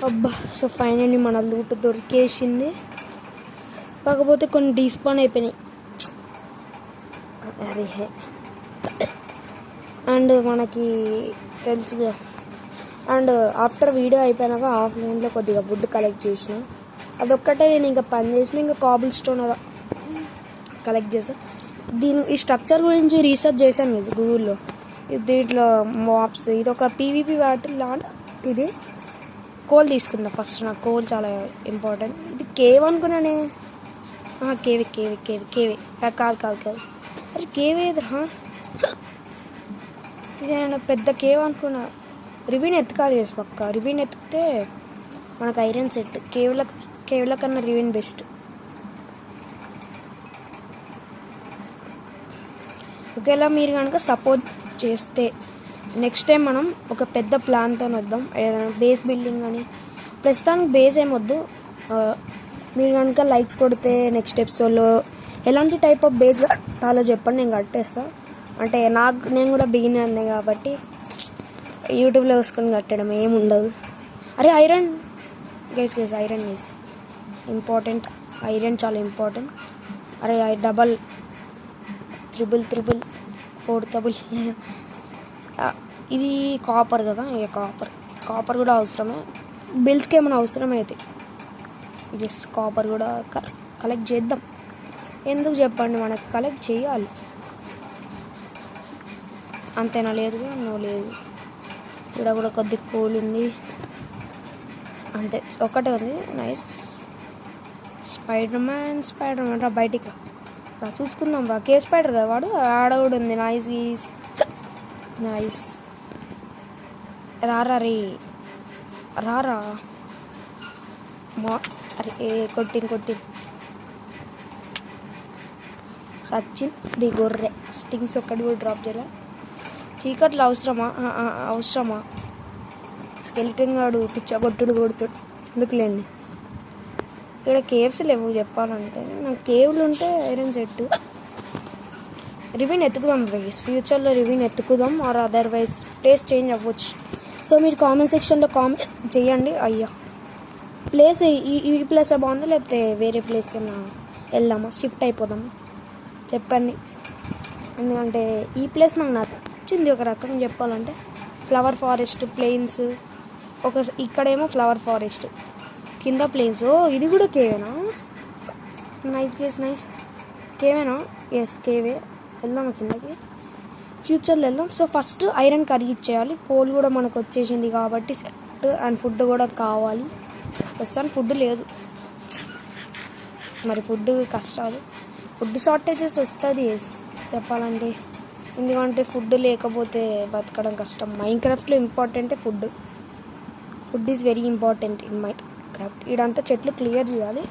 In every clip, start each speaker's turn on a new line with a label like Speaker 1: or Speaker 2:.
Speaker 1: అబ్బా so finally మన loot దొరికేసింది. కాకపోతే కొన్ని డీస్పాన్ అయిపోయినాయి. అరే అండ్ మనకి తెలుసుగా. అండ్ ఆఫ్టర్ వీడియో అయిపోయినాక ఆఫ్లైన్లో కొద్దిగా వుడ్ కలెక్ట్ చేసిన. అదొక్కటే నేను ఇంకా పని చేసిన. ఇంకా కాబుల్ స్టోన్ అలా కలెక్ట్ చేసాను. ఈ స్ట్రక్చర్ గురించి రీసెర్చ్ చేశాను ఇది గూగుల్లో. దీంట్లో మాప్స్ ఇది ఒక పీవీపీ వాటర్ లాంటి. ఇది కోల్ తీసుకుందా ఫస్ట్. నాకు కోల్ చాలా ఇంపార్టెంట్. ఇది కేవ్ అనుకున్నానే. కేవే కేవే కేవే కేవే కాదు కాదు కాదు. అరే కేవే ఎదురా. ఇది నేను పెద్ద కేవ్ అనుకున్నా. రివిన్ ఎత్తుకాలి చేసి పక్క. రివిన్ ఎత్తితే మనకు ఐరన్ సెట్. కేవ్ల కన్నా రివిన్ బెస్ట్. ఒకవేళ మీరు కనుక సపోర్ట్ చేస్తే నెక్స్ట్ టైం మనం ఒక పెద్ద ప్లాన్తో వద్దాం. ఏదైనా బేస్ బిల్డింగ్ అని. ప్రస్తుతానికి బేస్ ఏమొద్దు. మీరు కనుక లైక్స్ కొడితే నెక్స్ట్ ఎపిసోడ్లో ఎలాంటి టైప్ ఆఫ్ బేస్ కట్టాలో చెప్పండి, నేను కట్టేస్తాను. అంటే నేను కూడా బిగినర్నే కాబట్టి యూట్యూబ్లో వేసుకొని కట్టడం ఏమి ఉండదు. అరే iron guys iron is important. Iron చాలా ఇంపార్టెంట్. అరే డబల్ త్రిబుల్ 4 ఇది కాపర్ కదా. కాపర్ కూడా అవసరమే. బిల్స్కి ఏమైనా అవసరమే అయితే కాపర్ కూడా కలెక్ట్ చేద్దాం. ఎందుకు చెప్పండి, మనకు కలెక్ట్ చేయాలి అంతేనా? లేదుగా నో లేదు. ఇక్కడ కూడా కొద్ది కూల్ ఉంది అంతే. ఒక్కటే ఉంది. నైస్. స్పైడర్ మ్యాన్ రా బయటికి రా చూసుకుందాం రా. కేవ్ స్పైడర్ కదా వాడు. ఆడ కూడా ఉంది. నైస్ రారా రే రారా అరే కొట్టింది సచిన్ ది గొర్రె. స్టింగ్స్ ఒక్కటి కూడా డ్రాప్ చేయాలి. చీకట్లో అవసరమా స్కెలిటన్ గాడు పిచ్చగొట్టుడు కొడుతాడు. ఎందుకులేండి. ఇక్కడ కేవ్స్ లేవు చెప్పాలంటే. నాకు కేవ్లు ఉంటే ఐరన్ సెట్. రివిన్ ఎత్తుకుదాం ప్లీజ్. ఫ్యూచర్లో రివిన్ ఎత్తుకుదాం. ఆర్ అదర్వైజ్ ప్లేస్ చేంజ్ అవ్వచ్చు. సో మీరు కామెంట్ సెక్షన్లో కామెంట్ చేయండి. అయ్యా ప్లేస్ ఈ ప్లేస్ బాగుందా లేకపోతే వేరే ప్లేస్కి వెళ్దామా, షిఫ్ట్ అయిపోదామా చెప్పండి. ఎందుకంటే ఈ ప్లేస్ నాకు నచ్చింది ఒక రకంగా చెప్పాలంటే. Flower forest, plains. ఇక్కడేమో ఫ్లవర్ ఫారెస్ట్, కింద ప్లేన్స్. ఇది కూడా కేవేనా? నైస్. కేవేనా? ఎస్ కేవే. వెళ్దామా కిందకి? ఫ్యూచర్లో వెళ్దాం. సో ఫస్ట్ ఐరన్ కరిగిచ్చేయాలి. కోల్ కూడా మనకు వచ్చేసింది కాబట్టి సెట్. అండ్ ఫుడ్ కూడా కావాలి. ప్రస్తుతానికి ఫుడ్ లేదు. మరి ఫుడ్ కష్టాలు. ఫుడ్ షార్టేజెస్ వస్తుంది చెప్పాలంటే. ఎందుకంటే ఫుడ్ లేకపోతే బతకడం కష్టం. మైన్క్రాఫ్ట్లో ఇంపార్టెంటే food is very important in Minecraft. ఇదంతా చెట్లు క్లియర్ చేయాలి.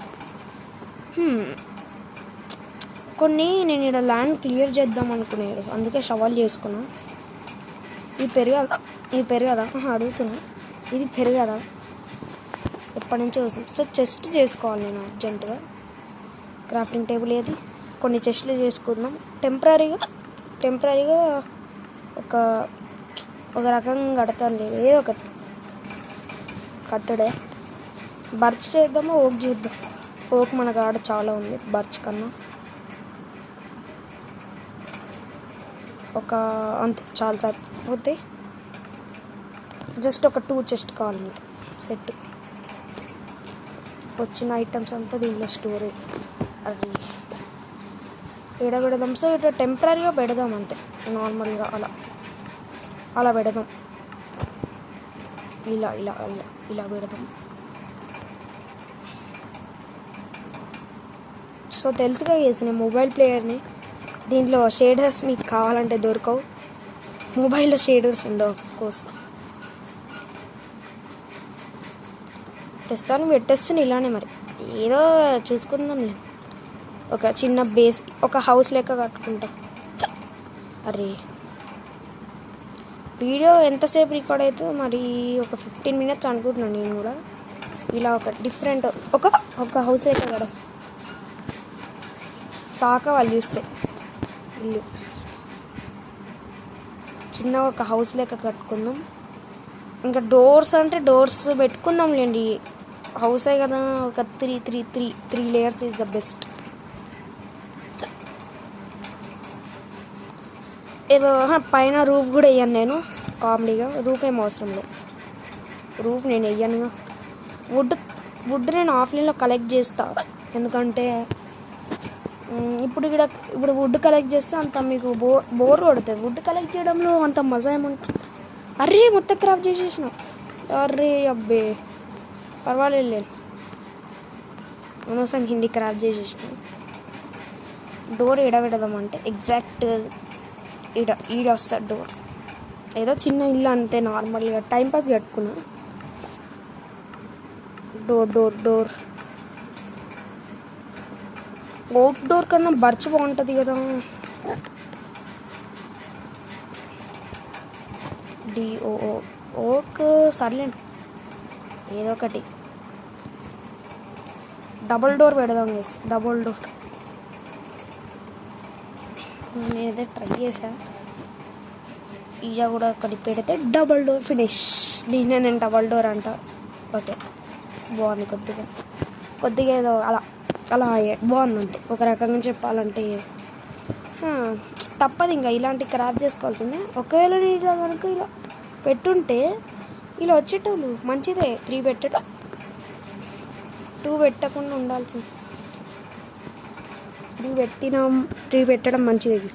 Speaker 1: నేను ఇక్కడ ల్యాండ్ క్లియర్ చేద్దాం అనుకున్నాను. అందుకే షవల్ చేసుకున్నా. ఇది పెరగదా అడుగుతున్నా. ఇది పెరగదా? ఎప్పటి నుంచో వస్తుంది. సో చెస్ట్ చేసుకోవాలి నేను అర్జెంటుగా. క్రాఫ్టింగ్ టేబుల్ ఏది? కొన్ని చెస్ట్లు చేసుకుందాం టెంపరీగా ఒక రకంగా కడతాను. లేదు ఏదో ఒకటి కట్టడే. బర్చ్ చేద్దామా ఓక్ చేద్దాం? ఓక్ మనకు ఆడ చాలా ఉంది బర్చ్ కన్నా. అంతే చాలా సరిపోతే. జస్ట్ ఒక 2 చెస్ట్ కావాలి సెట్. వచ్చిన ఐటమ్స్ అంతా దీంట్లో స్టోరేజ్. అది ఎడ పెడదాం? సో ఇట్లా టెంపరీగా పెడదాం అంతే. నార్మల్గా అలా పెడదాం. ఇలా పెడదాం. సో తెలుసుగా నేను మొబైల్ ప్లేయర్ని. దీంట్లో షేడర్స్ మీకు కావాలంటే దొరకవు. మొబైల్లో షేడర్స్ ఉండవు ఆఫ్కోర్స్. ప్రస్తుతానికి పెట్టేస్తుంది ఇలానే. మరి ఏదో చూసుకుందాంలే. ఒక చిన్న బేస్, ఒక హౌస్ లెక్క కట్టుకుంటా. అరే వీడియో ఎంతసేపు రికార్డ్ అవుతుందో మరి. ఒక 15 minutes అనుకుంటున్నాను నేను కూడా. ఇలా ఒక డిఫరెంట్ ఒక హౌస్ లెక్క కదా. షాక్ వాళ్ళు చూస్తే. ఇల్లు చిన్న ఒక హౌస్ లెక్క కట్టుకుందాం. ఇంకా డోర్స్ అంటే డోర్స్ పెట్టుకుందాంలేండి, హౌసే కదా. ఒక 3 లేయర్స్ ఈజ్ ద బెస్ట్. ఏదో పైన రూఫ్ కూడా వేయను నేను, కామెడీగా. రూఫ్ ఏం అవసరం లేదు, రూఫ్ నేను వేయనుగా. వుడ్ నేను ఆఫ్లైన్లో కలెక్ట్ చేస్తా, ఎందుకంటే ఇప్పుడు వుడ్ కలెక్ట్ చేస్తే అంత మీకు బోర్ కొడుతుంది. వుడ్ కలెక్ట్ చేయడంలో అంత మజా ఏముంటుంది. అరే మొత్తం క్రాఫ్ట్ చేసేసిన. అరే అబ్బే పర్వాలేదు, అనవసరం హిందీ క్రాఫ్ట్ చేసేసిన. డోర్ ఎడబెడదామంటే ఎగ్జాక్ట్ ఈడ వస్తుంది డోర్. ఏదో చిన్న ఇల్లు అంతే, నార్మల్గా టైంపాస్ కట్టుకున్నా. డోర్ అవుట్ డోర్ కన్నా బర్చ్ బాగుంటుంది కదా. ఓక్ సర్లేండి, ఏదో ఒకటి. డబుల్ డోర్ పెడదాం గైస్, డబుల్ డోర్. నేనైతే ట్రై చేసా, ఇక కూడా ఒకటి పెడితే డబుల్ డోర్ ఫినిష్. నేను డబుల్ డోర్ అంట. ఓకే బాగుంది, కొద్దిగా ఏదో అలా బాగుంది అంతే. ఒక రకంగా చెప్పాలంటే తప్పదు, ఇంకా ఇలాంటి క్రాఫ్ట్ చేసుకోవాల్సిందే. ఒకవేళ నేను కనుక ఇలా పెట్టుంటే ఇలా వచ్చేటోళ్ళు మంచిదే. 3 పెట్టడం 2 పెట్టకుండా ఉండాల్సింది. 3 పెట్టడం మంచిది.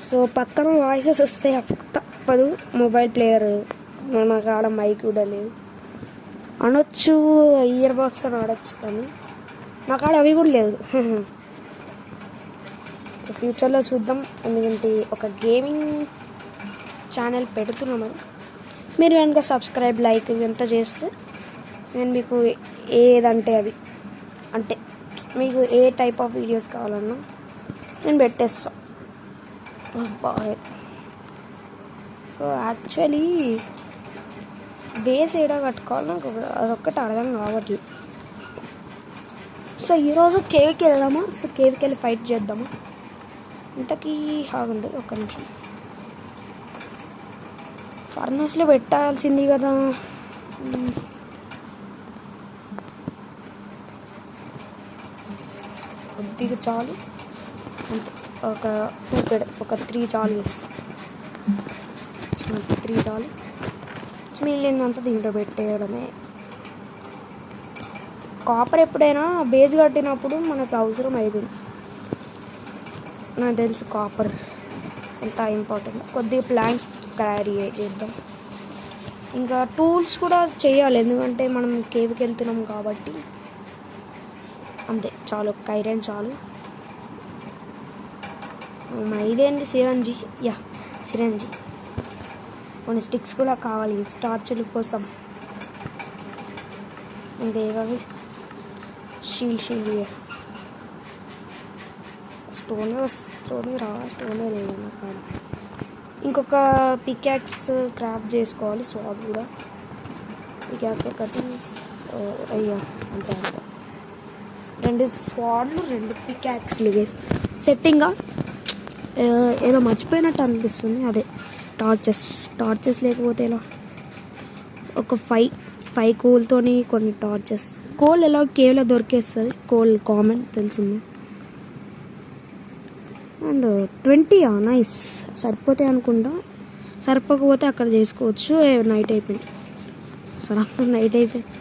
Speaker 1: సో పక్కన వాయిసెస్ వస్తాయి, తప్పదు. మొబైల్ ప్లేయర్, మన కాడ మైక్ కూడా లేదు అనొచ్చు, ఇయర్ బడ్స్ అని ఆడచ్చు, కానీ నా కాడ అవి కూడా లేదు. ఫ్యూచర్లో చూద్దాం, ఎందుకంటే ఒక గేమింగ్ ఛానల్ పెడుతున్నామని. మీరు కనుక సబ్స్క్రైబ్, లైక్ ఇదంతా చేస్తే నేను మీకు ఏదంటే అది, అంటే మీకు ఏ టైప్ ఆఫ్ వీడియోస్ కావాలన్నా నేను పెట్టేస్తాను. సో యాక్చువల్లీ బేస్ ఏడా కట్టుకోవాలి నాకు అదొక్కటి అర్థం కావట్లేదు. సో ఈరోజు కేవ్కి వెళ్దామా? సో కేవ్కి వెళ్ళి ఫైట్ చేద్దామా? ఇంతకీ ఆగండి ఒక్క నిమిషం. ఫర్నెస్లో పెట్టాల్సింది కదా. కొద్దిగా చాలు అంతే, ఒక 3 చాలు. 3 చాలు, మిగిలిందంతా దీంట్లో పెట్టేయడమే. కాపర్ ఎప్పుడైనా బేస్ కట్టినప్పుడు మనకు అవసరం అవుతుంది, నాకు తెలుసు. కాపర్ ఎంత ఇంపార్టెంట్. కొద్దిగా ప్లాంట్స్ క్యారీ చేద్దాం. ఇంకా టూల్స్ కూడా చేయాలి, ఎందుకంటే మనం కేవ్కి వెళ్తున్నాం కాబట్టి. అంతే చాలు, ఒక ఐరన్ చాలు. ఇదేంటి సిరంజి, సిరంజి. కొన్ని స్టిక్స్ కూడా కావాలి స్టార్చుల కోసం. ఇంకేవి షీల్డ్ స్టోన్ లేదు నాకు. ఇంకొక పికాక్స్ క్రాఫ్ట్ చేసుకోవాలి, స్వాడ్ కూడా. పికాక్స్ ఒకటి అంతే 2 స్వాడ్లు 2 పికాక్స్లు వేసి సెట్టింగ్గా ఏదో మర్చిపోయినట్టు అనిపిస్తుంది. అదే టార్చెస్ లేకపోతే ఎలా? ఒక 5 కోల్తోని కొన్ని టార్చెస్. కోల్ ఎలా కేవలం దొరికేస్తుంది, కోల్ కామన్ తెలిసింది. అండ్ 20 నైస్, సరిపోతాయి అనుకుంటా. సరిపోకపోతే అక్కడ చేసుకోవచ్చు. నైట్ అయిపోయింది, సడన్గా నైట్ అయిపోయింది.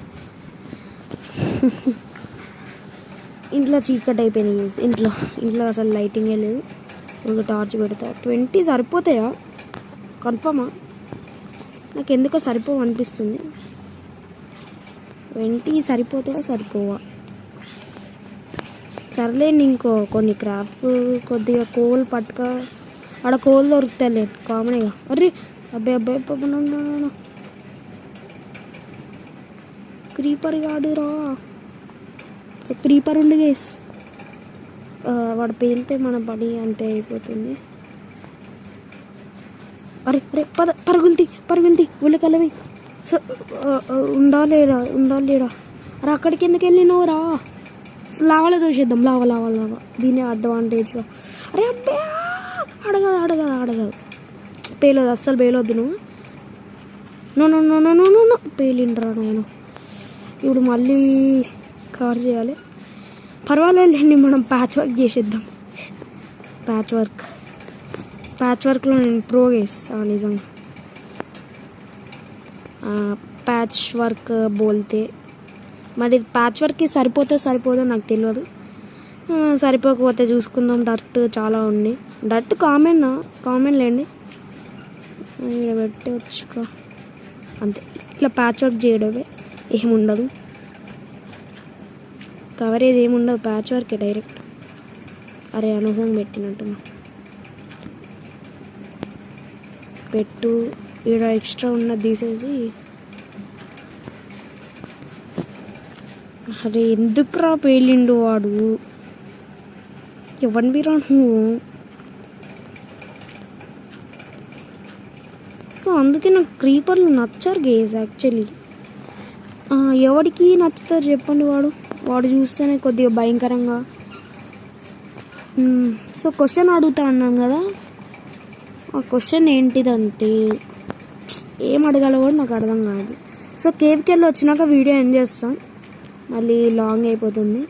Speaker 1: ఇంట్లో చీకటి అయిపోయినాయి. ఇంట్లో అసలు లైటింగే లేదు. ఒక టార్చ్ పెడతా. 20 సరిపోతాయా? కన్ఫర్మా? నాకు ఎందుకో సరిపోవు అనిపిస్తుంది. 20 సరిపోతాయా సరిపోవా? సర్లేండి, ఇంకో కొన్ని క్రాఫ్ట్. కొద్దిగా కోల్ పట్టుక, ఆడ కోల్ దొరుకుతాయి కామన్గా. అరే అబ్బాయి క్రీపర్ కాడురా. సో క్రీపర్ ఉండి గేస్, వాడు పేలితే మన పని అంతే అయిపోతుంది. అరే పరుగులది ఉల్లకలవి. సో ఉండాలేరా. అరే అక్కడికి ఎందుకు వెళ్ళినావురా? లావాలో చూసేద్దాం. లావా దీని అడ్వాంటేజ్గా. అరే అబ్బా, అడగదు పేలొద్దు, అస్సలు పేలొద్దు నువ్వు. No no no no no no no పేలిండ్రా నేను. ఇప్పుడు మళ్ళీ కవర్ చేయాలి. పర్వాలేదండి, మనం ప్యాచ్ వర్క్ చేసేద్దాం. ప్యాచ్ వర్క్లో నేను ప్రో చేస్తాను నిజంగా. ప్యాచ్ వర్క్ బోల్తే మరి ప్యాచ్ వర్క్కి సరిపోదో నాకు తెలియదు. సరిపోకపోతే చూసుకుందాం. డర్ట్ చాలా ఉంది. డర్ట్ కామన్ లేండి. ఇక్కడ పెట్టవచ్చు అంతే. ఇట్లా ప్యాచ్ వర్క్ చేయడమే, ఏముండదు. కవరేజ్ ఏముండదు, ప్యాచ్ వర్కే డైరెక్ట్. అరే అనవసరంగా పెట్టినట్టున్నా. పెట్టు. ఇక్కడ ఎక్స్ట్రా ఉన్నది తీసేసి. అరే ఎందుకురా పేలిండు వాడు? ఎవరిని రా నువ్వు? సో అందుకే నాకు క్రీపర్లు నచ్చారు గేస్ యాక్చువల్లీ. ఎవరికి నచ్చుతారు చెప్పండి? వాడు చూస్తేనే కొద్దిగా భయంకరంగా. సో క్వశ్చన్ అడుగుతా అన్నాను కదా, ఆ క్వశ్చన్ ఏంటిదంటే ఏం అడగాలో కూడా నాకు అర్థం కాదు. సో కేవ్కి వెళ్ళి వచ్చినాక వీడియో ఎండ్ చేస్తాం. మళ్ళీ లాంగ్ అయిపోతుంది.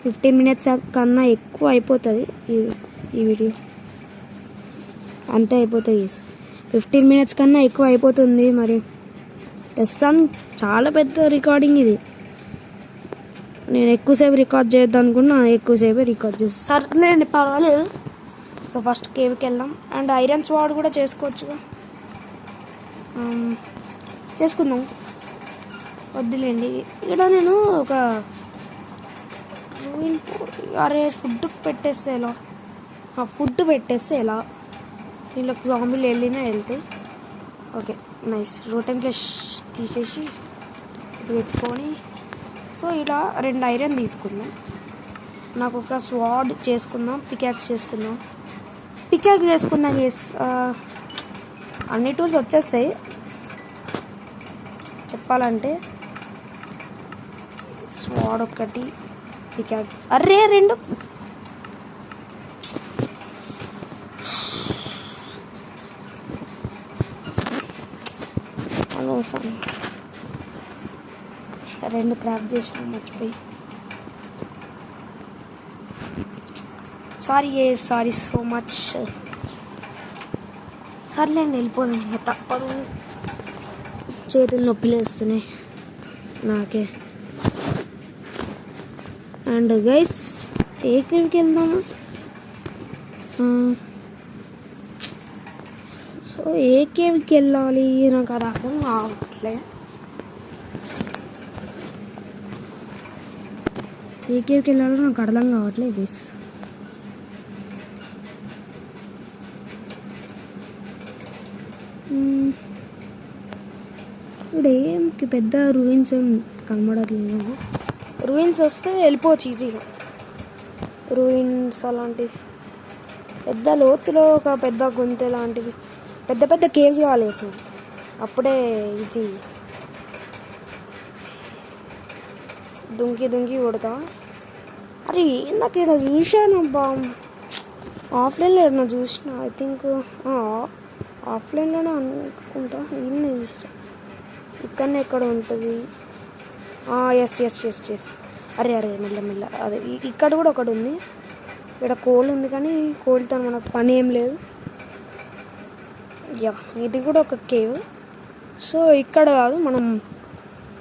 Speaker 1: 15 minutes కన్నా ఎక్కువ అయిపోతుంది ఈ వీడియో. అంతే అయిపోతుంది. 15 minutes కన్నా ఎక్కువ అయిపోతుంది. మరి ప్రస్తుతం చాలా పెద్ద రికార్డింగ్ ఇది. నేను ఎక్కువసేపు రికార్డ్ చేద్దాం అనుకున్నా, ఎక్కువసేపే రికార్డ్ చేస్తాను. సర్లేండి, పర్వాలేదు. సో ఫస్ట్ కేవ్కి వెళ్దాం. అండ్ ఐరన్ స్వాడ్ కూడా చేసుకోవచ్చుగా. చేసుకుందాం, వద్దులేండి. ఇక్కడ నేను ఒక అరే ఫుడ్ పెట్టేస్తే ఎలా? దీంట్లో జాంబీలు వెళ్తాయి. Okay nice. రోటన్ ఫ్లెష్ తీసేసి పెట్టుకొని, సో ఇలా 2 ఐరన్ తీసుకుందాం. నాకు ఒక స్వాడ్ చేసుకుందాం, పికాక్స్ చేసుకుందాం. అన్ని టూల్స్ వచ్చేస్తాయి చెప్పాలంటే. స్వాడ్ ఒకటి, పికాక్స్. అరే 2 అనవసరం. 2 క్రాఫ్ట్ చేసిన మర్చిపోయి. Sorry so much. సర్లేండి, వెళ్ళిపోదాం. ఇంకా తప్పదు, చేతులు నొప్పిలు వేస్తున్నాయి నాకే. అండ్ గైస్ ఏ కేవ్కి వెళ్దాము? సో ఏ కేవ్కి వెళ్ళాలి నాకు అది అర్థం కావట్లే. ఏ కేవ్కి వెళ్ళాలో నాకు అర్థం కావట్లేదు గైస్. ఇక్కడ ఏంకి పెద్ద రూయిన్స్ ఏం కనబడట్లేదు. రూయిన్స్ వస్తే వెళ్ళిపోవచ్చు ఈజీగా. రూయిన్స్ అలాంటివి పెద్ద లోతులో ఒక పెద్ద గుంతె లాంటివి పెద్ద కేవ్స్ కావాలి అసలు. అప్పుడే ఇది దుంకి కొడతా. అరే నాకు ఇక్కడ చూశాను అబ్బా, ఆఫ్లైన్లో ఏమన్నా చూసిన. ఐ థింక్ ఆఫ్లైన్లోనే అనుకుంటా. ఈయన చూసా, ఇక్కడనే ఎక్కడ ఉంటుంది. ఎస్. అరే మెల్ల. అదే ఇక్కడ కూడా ఒకటి ఉంది. ఇక్కడ కోల్ ఉంది, కానీ కోల్తో మనకు పని ఏం లేదు. ఇది కూడా ఒక కేవ్. సో ఇక్కడ కాదు, మనం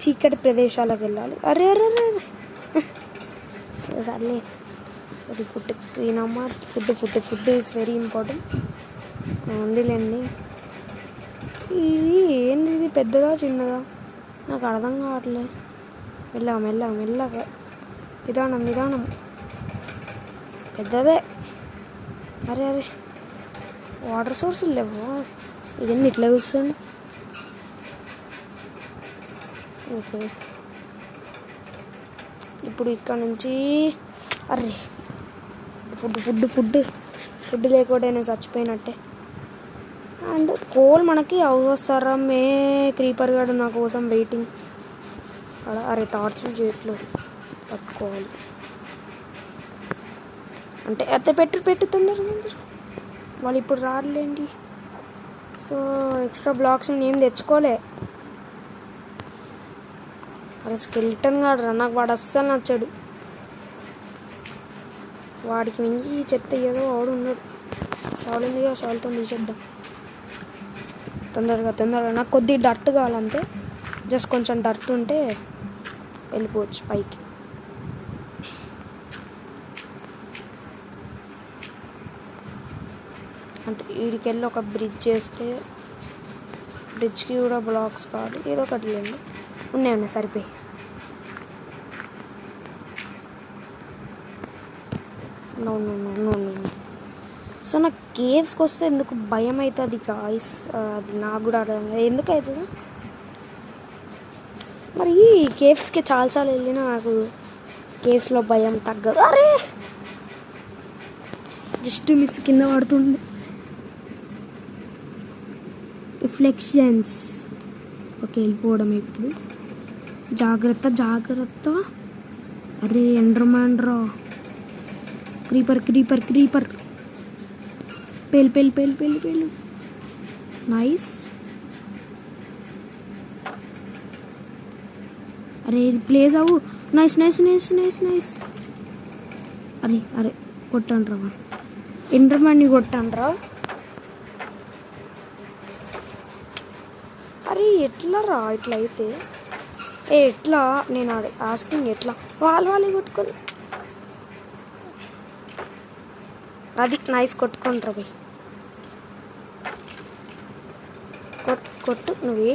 Speaker 1: చీకటి ప్రదేశాలకు వెళ్ళాలి. అరే సర్లే, అది ఫుడ్ తినమ్మా. Food is very important. ఉందిలేండి. ఇది ఏంది? ఇది పెద్దదా చిన్నదా నాకు అర్థం కావట్లే. మెల్లగా నిదానం. పెద్దదే. అరే వాటర్ సోర్సులు లేవు. ఇదన్నీ ఇట్లా చూస్తాను. ఓకే, ఇప్పుడు ఇక్కడ నుంచి అరే ఫుడ్ లేకపోతే నేను చచ్చిపోయినట్టే. అండ్ కోల్ మనకి అవసరమే. క్రీపర్ గాడు నా కోసం వెయిటింగ్. అరే టార్చ్ చేతిలో పట్టుకోవాలి అంటే. అయితే పెట్టు తొందర. వాళ్ళు ఇప్పుడు రాలేండి. సో సో ఎక్స్ట్రా బ్లాక్స్ ఏం తెచ్చుకోలే. అరే స్కెలిటన్ గాడు రా, నాకు వాడు అస్సలు నచ్చాడు. వాడికి మించి చెత్త ఏదో వాడు ఉన్నాడు. షాల్ ఉందిగా, షాల్తో తీసేద్దాం తొందరగా. నాకు కొద్దిగా డర్ట్ కావాలంతే, జస్ట్ కొంచెం డర్ట్ ఉంటే వెళ్ళిపోవచ్చు పైకి. అంతే. వీడికి వెళ్ళి ఒక బ్రిడ్జ్ చేస్తే, బ్రిడ్జ్కి కూడా బ్లాక్స్ కావాలి, ఏదో ఒకటి లేండి. ఉన్నాయి సరిపోయి. నో. సో నాకు కేవ్స్కి వస్తే ఎందుకు భయం అవుతుంది గాయ్స్, అది నాకు కూడా అర్థం కాదు ఎందుకు అవుతుంది. మరి కేవ్స్కి చాలాసార్లు వెళ్ళినా నాకు కేవ్స్లో భయం తగ్గదు. అరే జస్ట్ మిస్ కింద పడుతుంది. రిఫ్లెక్షన్స్. ఓకే వెళ్ళిపోవడం ఇప్పుడు. జాగ్రత్త. అరే ఎండర్మ్యాన్ రా. క్రీపర్. పేలు. నైస్. అరే ప్లేస్ అవ్వు. నైస్. అరే కొట్టండ్రా, ఎండర్మ్యాన్ని కొట్టండ్రా. అరే ఎట్లా రా ఇట్లా అయితే? ఎట్లా? నేను ఆస్కింగ్ ఎట్లా వాళ్ళు కొట్టుకొని. అది నైస్, కొట్టుకుంటారు పోయి. కొట్టు. నువ్వే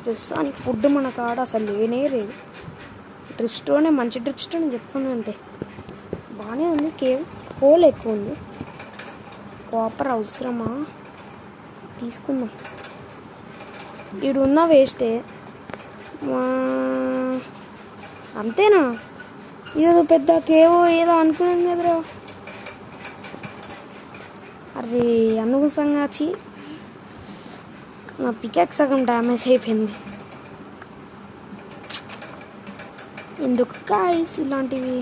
Speaker 1: ప్రస్తుతానికి ఫుడ్ మన కాడ అసలు లేనే లేదు. డ్రిప్స్టోనే మంచి డ్రిప్స్టోనే చెప్పుకున్నా అంతే. బాగానే ఉంది. కేవ్ హోల్ ఎక్కువ ఉంది. కాపర్ అవసరమా? తీసుకుందాం. ఈడు ఉన్న వేస్టే. అంతేనా? ఏదో పెద్ద కేవో ఏదో అనుకున్నాను కదరా. అరే అనవసరంగా నా పికాక్ సగం డ్యామేజ్ అయిపోయింది. ఎందుకు గాయ్స్ ఇలాంటివి?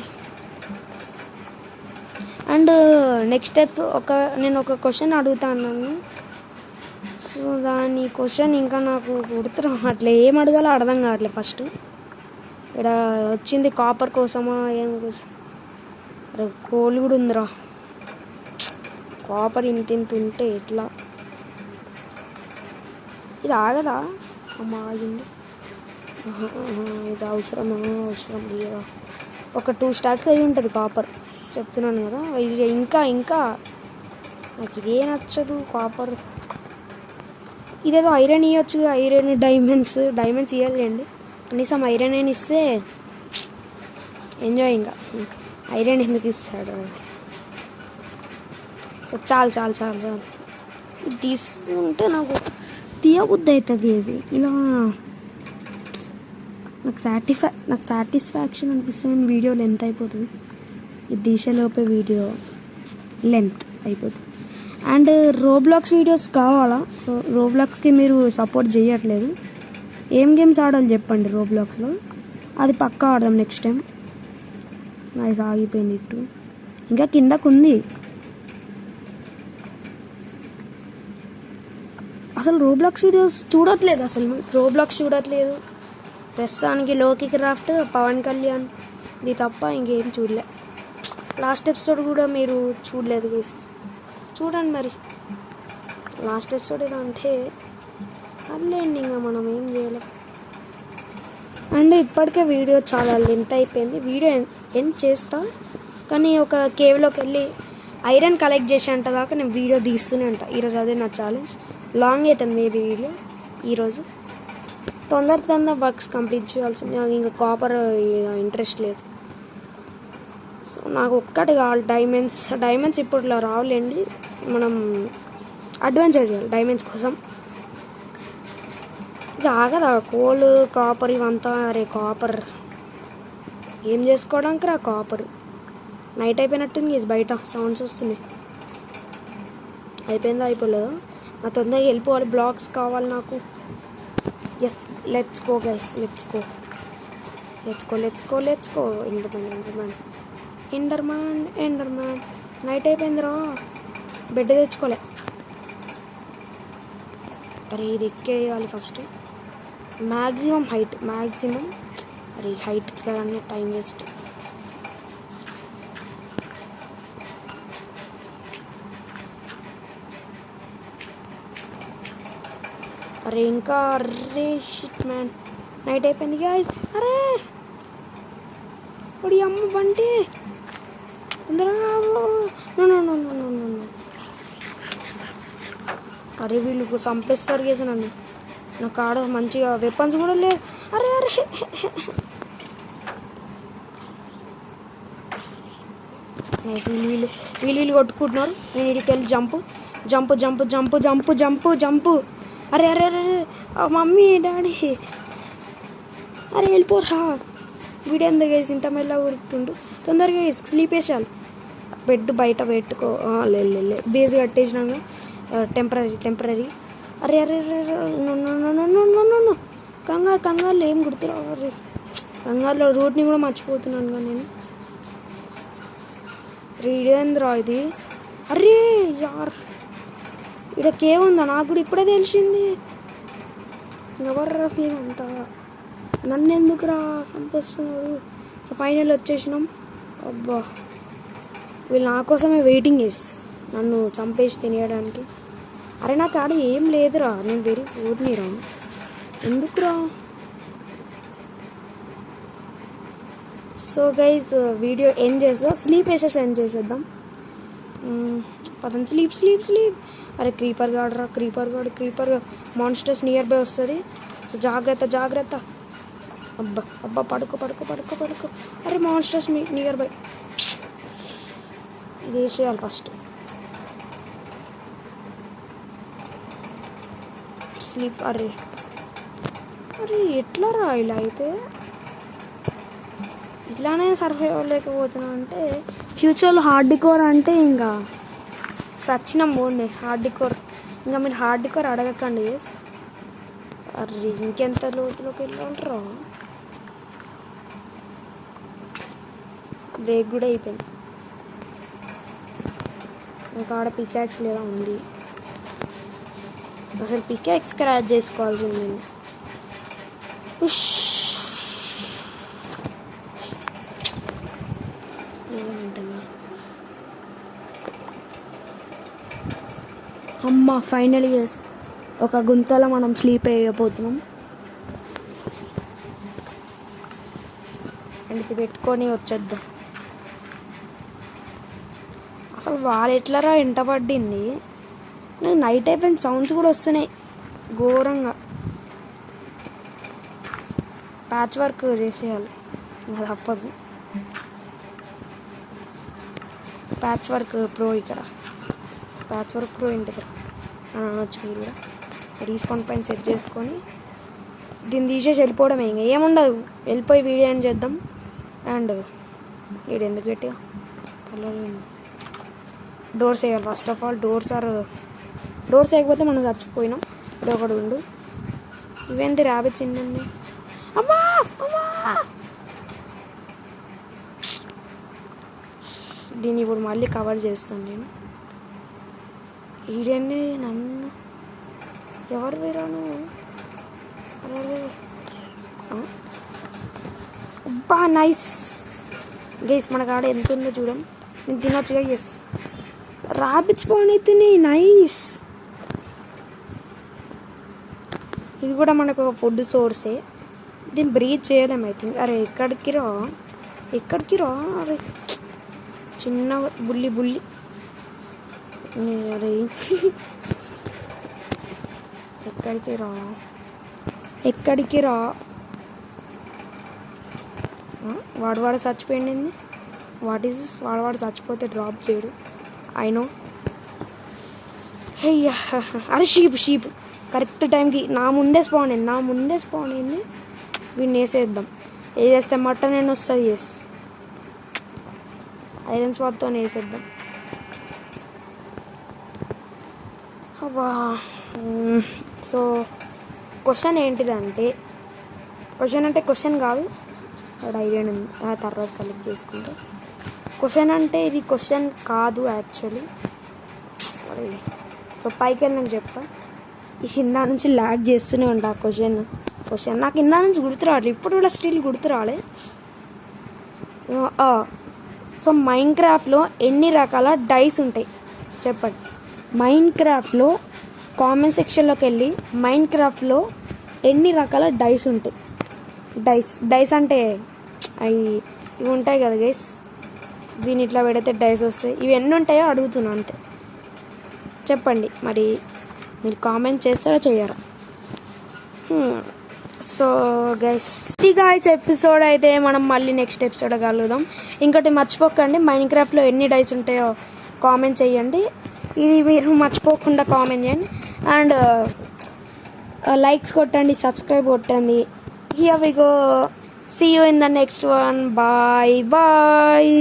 Speaker 1: అండ్ నెక్స్ట్ స్టెప్ నేను ఒక క్వశ్చన్ అడుగుతాను. సో దాని క్వశ్చన్ ఇంకా నాకు గుర్తురా, అట్లా ఏం అడగాలో అర్థం కావట్లేదు. ఫస్ట్ ఇక్కడ వచ్చింది కాపర్ కోసమా ఏం కోసం? అరే కోల్ కూడా ఉందిరా. కాపర్ ఇంత ఉంటే ఎట్లా? ఇది ఆగదా? అమ్మ ఆగింది. ఇది అవసరం లేదా? ఒక 2 స్టాక్స్ అయి ఉంటుంది కాపర్, చెప్తున్నాను కదా. ఇది ఇంకా నాకు ఇదే నచ్చదు కాపర్. ఇదేదో ఐరన్ ఇవ్వచ్చు. ఐరన్ డైమండ్స్ ఇవ్వాలండి. కనీసం ఐరన్ అయినా ఇస్తే ఎంజాయ్. ఇంకా ఐరన్ ఎందుకు ఇస్తాడు? చాలు. తీసుకుంటే నాకు తీయబుద్ధి అవుతుంది. ఇది ఇలా నాకు సాటిస్ఫాక్షన్ అనిపిస్తుంది. వీడియో లెంత్ అయిపోతుంది. ఇది తీసేలోపే వీడియో లెంత్ అయిపోతుంది. అండ్ రోబ్లాక్స్ వీడియోస్ కావాలా? సో రోబ్లాక్స్కి మీరు సపోర్ట్ చేయట్లేదు. ఏం గేమ్స్ ఆడాలి చెప్పండి రోబ్లాక్స్లో, అది పక్కా ఆడదాం నెక్స్ట్ టైం. నైస్. ఆగిపోయింది ఇటు. ఇంకా కిందకు ఉంది. అసలు రోబ్లాక్స్ వీడియోస్ చూడట్లేదు. ప్రస్తుతానికి లోకి క్రాఫ్ట్, పవన్ కళ్యాణ్ ఇది తప్ప ఇంకేం చూడలే. లాస్ట్ ఎపిసోడ్ కూడా మీరు చూడలేదు గైస్, చూడండి మరి. లాస్ట్ ఎపిసోడ్ ఏదో అంటే అల్లేండి, ఇంకా మనం ఏం చేయలేం. అండ్ ఇప్పటికే వీడియో చాలా లెంత్ అయిపోయింది. వీడియో ఎండ్ చేస్తా, కానీ ఒక కేవ్లోకి వెళ్ళి ఐరన్ కలెక్ట్ చేసేంత దాకా నేను వీడియో తీస్తూనే ఉంటా. ఈరోజు అదే నా ఛాలెంజ్. లాంగ్ అవుతుంది మేబీ వీడియో ఈరోజు. తొందర వర్క్స్ కంప్లీట్ చేయాల్సింది. నాకు ఇంకా కాపర్ ఇంట్రెస్ట్ లేదు. సో నాకు ఒక్కటి కావాలి, డైమండ్స్ ఇప్పట్లో రావులేండి. మనం అడ్వెంచర్ చేయాలి డైమండ్స్ కోసం. ఇది ఆగదా కోల్ కాపర్ ఇవంతా? అరే కాపర్ ఏం చేసుకోవడానికి రా కాపర్? నైట్ అయిపోయినట్టుంది, బయట సౌండ్స్ వస్తున్నాయి. అయిపోలేదా? నా తొందరగా వెళ్ళిపోవాలి. బ్లాక్స్ కావాలి నాకు. Yes, let's go guys, let's go. Let's go. Enderman. Night అయిపోయిందిరా, బెడ్ తెచ్చుకోలే. అరే ఇది ఎక్కేయాలి ఫస్ట్. Maximum height. అరే హైట్ కదనే టైం వేస్ట్. అరే ఇంకా అరే షిట్ మ్యాన్, నైట్ అయిపోయింది గాయ్స్. అరే ఇప్పుడు అమ్మ బంటి తొందరగా. అరే వీళ్ళు చంపేస్తారు కేసు నన్ను. నాకు ఆడ మంచిగా వెపన్స్ కూడా లేదు. అరే వీళ్ళు కొట్టుకుంటున్నారు. నేను ఇడికి వెళ్ళి జంపు. అరే మమ్మీ డాడీ, అరే వెళ్ళిపోరా. వీడియో ఎందుకు వేసి ఇంత మెల్ల ఉరుకుతుండు. తొందరగా స్లీప్ వేసాలి. బెడ్ బయట పెట్టుకో. లే బేస్ కట్టేసినాక టెంపరీ. అరే కంగారులో ఏం గుర్తురావు. అరే కంగారులో రూట్ని కూడా మర్చిపోతున్నాను కానీ నేను. ఇదేంద్రా ఇది. అరే యార్, ఇక్కడ కేవ్ ఉందా? నాకు కూడా ఇప్పుడే తెలిసింది. ఎవర్రా మీరంతా, నన్ను ఎందుకురా చంపేస్తున్నారు? సో ఫైనల్ వచ్చేసినాం. అబ్బా వీళ్ళు నా కోసమే వెయిటింగ్ నన్ను చంపేసి తినేయడానికి. అరే నాకు ఆడ ఏం లేదురా, నేను వెరీ ఊరినిరా. ఎందుకురా? సో గైజ్ వీడియో ఎండ్ చేద్దాం. స్లీప్ వేసేసి ఎండ్ చేసేద్దాం. పదండి స్లీప్. అరే క్రీపర్ గాడు మాన్స్టర్స్ నియర్ బై వస్తుంది. సో జాగ్రత్త. అబ్బా పడుకో. అరే మాన్స్టర్స్ నియర్ బై. ఇది వేసేయాలి ఫస్ట్. స్లీప్. అరే ఎట్లా రా ఇలా అయితే? ఇట్లానే సర్వైవ్ అవ్వలేకపోతున్నా అంటే ఫ్యూచర్లో హార్డ్ కోర్ అంటే ఇంకా సచ్చినాం పోండి. హార్డ్ కోర్ ఇంకా మీరు హార్డ్ కోర్ అడగకండి. అరే ఇంకెంత లోతులోకి వెళ్ళి ఉంటారో. బ్రేక్ కూడా అయిపోయింది. ఇంకా ఆడ పికాక్స్ లేదా ఉంది. అసలు పికాక్స్ క్రాచ్ చేసుకోవాల్సింది నేను. అమ్మ ఫైనల్ ఒక గుంతలో మనం స్లీప్ అయిపోతున్నాం. అండ్ ఇది పెట్టుకొని వచ్చేద్దాం. అసలు వాళ్ళు ఎట్లరా ఎంట పడింది. నాకు నైట్ అయిపోయిన సౌండ్స్ కూడా వస్తున్నాయి ఘోరంగా. ప్యాచ్ వర్క్ చేసేయాలి, ఇంకా తప్పదు. ప్యాచ్ వర్క్ ప్రో ఇక్కడ. ప్యాచ్ వర్క్ ప్రో ఇంటి దగ్గర అనొచ్చు మీరు కూడా. సో రీస్పాన్ పాయింట్ సెట్ చేసుకొని దీన్ని తీసేసి వెళ్ళిపోవడమే. ఇంకా ఏముండదు, వెళ్ళిపోయి వీడియో ఏం చేద్దాం. అండ్ వీడు ఎందుకు పెట్టా డోర్స్ వేయాలి. ఫస్ట్ ఆఫ్ ఆల్ డోర్స్ వేయకపోతే మనం చచ్చిపోయినాం. ఇప్పుడు ఒకడు ఉండు. ఇవేంటి ర్యాబిట్స్ ఇండి. అమ్మా దీన్ని ఇప్పుడు మళ్ళీ కవర్ చేస్తాను నేను. ఈడేంటి నన్ను ఎవరు వేరాను. అబ్బా నైస్ గైస్, మన కాడ ఎంత ఉందో చూడం. నేను తినొచ్చుగా. ర్యాబిట్స్ బాగున్నాయి. నైస్. ఇది కూడా మనకు ఒక ఫుడ్ సోర్సే. దీన్ని బ్రీత్ చేయలేము ఐ థింక్. అరే ఎక్కడికి రా. అరే చిన్న బుల్లి. అరే ఎక్కడికి రా. వాడు చచ్చిపోయింది. వాట్ ఈజ్ వాడు చచ్చిపోతే డ్రాప్ చేయడు. I know. అయ్యా అరే షీప్ కరెక్ట్ టైంకి నా ముందే స్పాన్ అయింది. వీడిని వేసేద్దాం. వేసేస్తే మటన్ అని వస్తుంది. ఐరన్ స్పాట్తో వేసేద్దాం. అబ్బా. సో క్వశ్చన్ ఏంటిదంటే, క్వశ్చన్ కాదు, ఐడియా ఉంది, ఆ తర్వాత కలెక్ట్ చేసుకుంటే. క్వశ్చన్ అంటే ఇది క్వశ్చన్ కాదు యాక్చువల్లీ. సో పైకి వెళ్ళి నాకు చెప్తా. ఈ కింద నుంచి ల్యాగ్ చేస్తూనే ఉంటా క్వశ్చన్ నాకు కింద నుంచి గుర్తు రావట్లేదు, ఇప్పుడు కూడా స్టిల్ గుర్తు రాలే. సో మైన్క్రాఫ్ట్లో ఎన్ని రకాల డైస్ ఉంటాయి చెప్పండి. మైన్క్రాఫ్ట్లో కామెంట్ సెక్షన్లోకి వెళ్ళి మైన్క్రాఫ్ట్లో ఎన్ని రకాల డైస్ ఉంటాయి. డైస్ అంటే అవి ఇవి ఉంటాయి కదా గైస్, వీని ఇట్లా పెడితే డైస్ వస్తాయి. ఇవి ఎన్ని ఉంటాయో అడుగుతున్నాను అంతే. చెప్పండి మరి, మీరు కామెంట్ చేస్తారా చెయ్యరా? సో గైస్ ఎపిసోడ్ అయితే మనం మళ్ళీ నెక్స్ట్ ఎపిసోడ్ కలుద్దాం. ఇంకోటి మర్చిపోకండి, మైన్క్రాఫ్ట్లో ఎన్ని డైస్ ఉంటాయో కామెంట్ చేయండి. ఇది మీరు మర్చిపోకుండా కామెంట్ చేయండి. అండ్ లైక్స్ కొట్టండి, సబ్స్క్రైబ్ కొట్టండి. Here we go, see you in the next one. Bye bye.